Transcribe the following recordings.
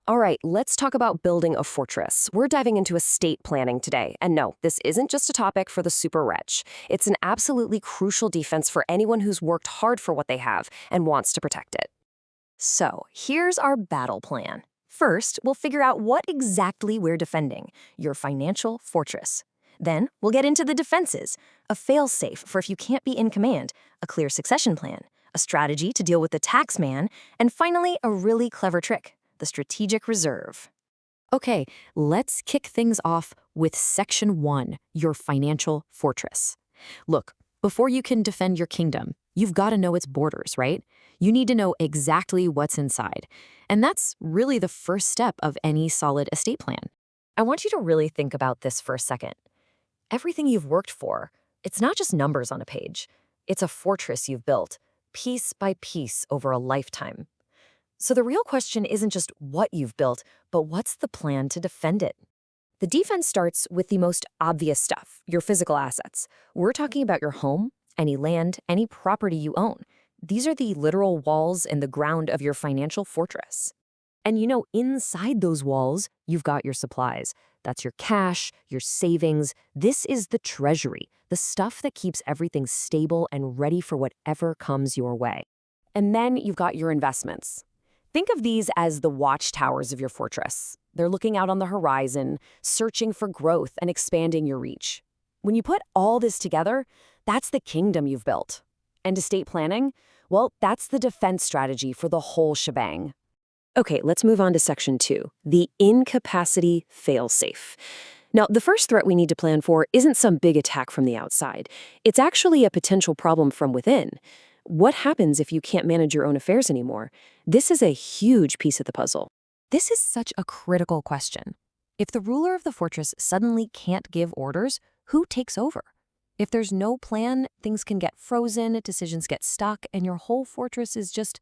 All right, let's talk about building a fortress. We're diving into estate planning today. And no, this isn't just a topic for the super rich. It's an absolutely crucial defense for anyone who's worked hard for what they have and wants to protect it. So, here's our battle plan. First, we'll figure out what exactly we're defending, your financial fortress. Then, we'll get into the defenses, a fail-safe for if you can't be in command, a clear succession plan, a strategy to deal with the tax man, and finally, a really clever trick, the strategic reserve. Okay, let's kick things off with Section 1, your financial fortress. Look, before you can defend your kingdom, you've got to know its borders, right? You need to know exactly what's inside. And that's really the first step of any solid estate plan. I want you to really think about this for a second. Everything you've worked for, it's not just numbers on a page. It's a fortress you've built, piece by piece over a lifetime. So the real question isn't just what you've built, but what's the plan to defend it? The defense starts with the most obvious stuff, your physical assets. We're talking about your home, any land, any property you own. These are the literal walls and the ground of your financial fortress. And inside those walls, you've got your supplies. That's your cash, your savings. This is the treasury, the stuff that keeps everything stable and ready for whatever comes your way. And then you've got your investments. Think of these as the watchtowers of your fortress. They're looking out on the horizon, searching for growth and expanding your reach. When you put all this together, that's the kingdom you've built. And estate planning? Well, that's the defense strategy for the whole shebang. Okay, let's move on to Section 2, the incapacity failsafe. Now, the first threat we need to plan for isn't some big attack from the outside. It's actually a potential problem from within. What happens if you can't manage your own affairs anymore? This is a huge piece of the puzzle. This is such a critical question. If the ruler of the fortress suddenly can't give orders, who takes over? If there's no plan, things can get frozen, decisions get stuck, and your whole fortress is just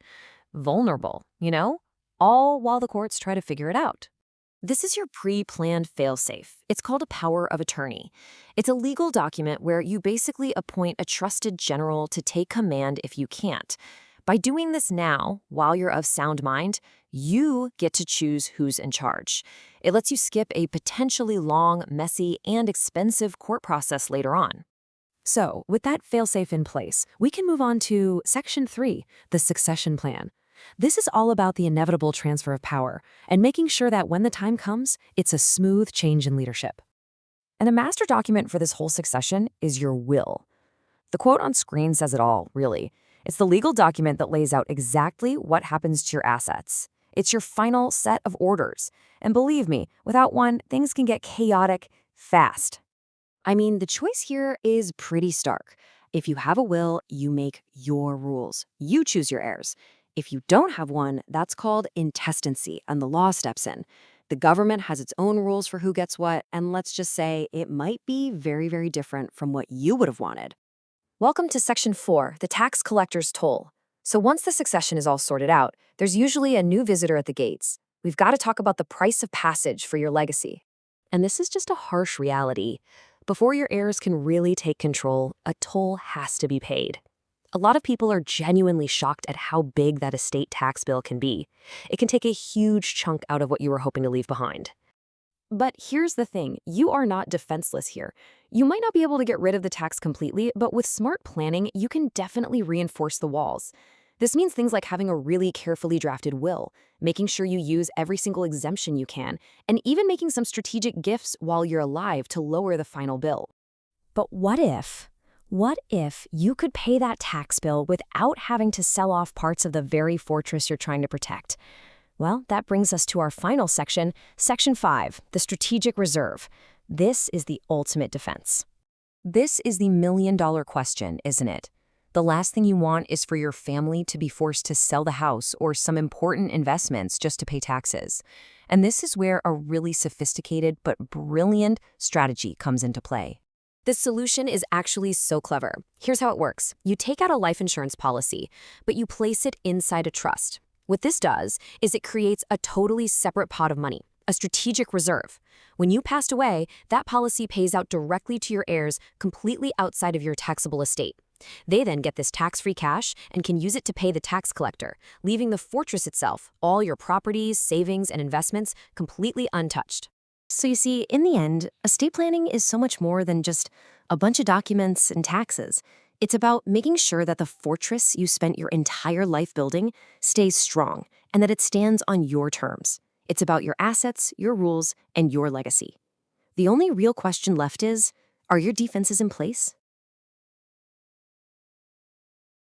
vulnerable, all while the courts try to figure it out. This is your pre-planned failsafe. It's called a power of attorney. It's a legal document where you basically appoint a trusted general to take command if you can't. By doing this now, while you're of sound mind, you get to choose who's in charge. It lets you skip a potentially long, messy, and expensive court process later on. So, with that failsafe in place, we can move on to Section 3, the succession plan. This is all about the inevitable transfer of power and making sure that when the time comes, it's a smooth change in leadership. And the master document for this whole succession is your will. The quote on screen says it all, really. It's the legal document that lays out exactly what happens to your assets. It's your final set of orders. And believe me, without one, things can get chaotic fast. I mean, the choice here is pretty stark. If you have a will, you make your rules. You choose your heirs. If you don't have one, that's called intestacy, and the law steps in. The government has its own rules for who gets what, and let's just say it might be very, very different from what you would have wanted. Welcome to Section 4, the tax collector's toll. So once the succession is all sorted out, there's usually a new visitor at the gates. We've got to talk about the price of passage for your legacy. And this is just a harsh reality. Before your heirs can really take control, a toll has to be paid. A lot of people are genuinely shocked at how big that estate tax bill can be. It can take a huge chunk out of what you were hoping to leave behind. But here's the thing, you are not defenseless here. You might not be able to get rid of the tax completely, but with smart planning, you can definitely reinforce the walls. This means things like having a really carefully drafted will, making sure you use every single exemption you can, and even making some strategic gifts while you're alive to lower the final bill. But what if you could pay that tax bill without having to sell off parts of the very fortress you're trying to protect? Well, that brings us to our final section, Section 5, the strategic reserve. This is the ultimate defense. This is the million-dollar question, isn't it? The last thing you want is for your family to be forced to sell the house or some important investments just to pay taxes. And this is where a really sophisticated but brilliant strategy comes into play. This solution is actually so clever. Here's how it works. You take out a life insurance policy, but you place it inside a trust. What this does is it creates a totally separate pot of money, a strategic reserve. When you passed away, that policy pays out directly to your heirs completely outside of your taxable estate. They then get this tax-free cash and can use it to pay the tax collector, leaving the fortress itself, all your properties, savings, and investments completely untouched. So you see, in the end, estate planning is so much more than just a bunch of documents and taxes. It's about making sure that the fortress you spent your entire life building stays strong and that it stands on your terms. It's about your assets, your rules, and your legacy. The only real question left is, are your defenses in place?